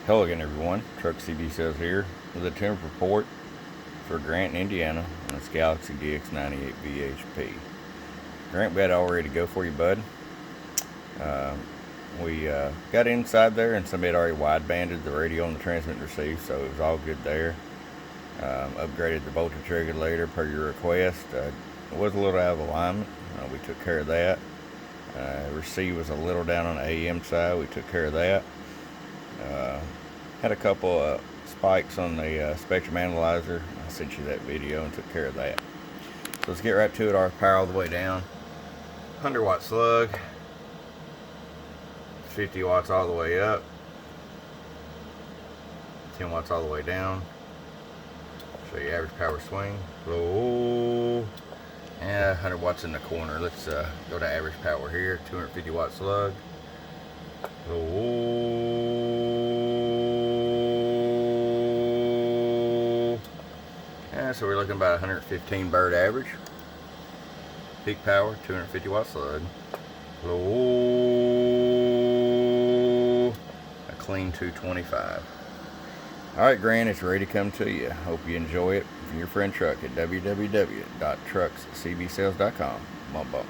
Hello again, everyone. Truck CB Sales here with a temp report for Grant, Indiana, on this Galaxy DX98 VHP. Grant, we had it all ready to go for you, bud. We got inside there, and somebody had already widebanded the radio and the transmit and receive, so it was all good there. Upgraded the voltage regulator per your request. It was a little out of alignment. We took care of that. Receive was a little down on the AM side. We took care of that. Had a couple spikes on the spectrum analyzer. I sent you that video and took care of that. So let's get right to it. Our power all the way down. 100 watt slug. 50 watts all the way up. 10 watts all the way down. Show you average power swing. Low. And 100 watts in the corner. Let's go to average power here. 250 watt slug. Low. So we're looking about 115 bird average. Peak power, 250 watt slug. Low. A clean 225. Alright, Grant, it's ready to come to you. Hope you enjoy it. From your friend Truck at www.truckscbsales.com. Bump bump.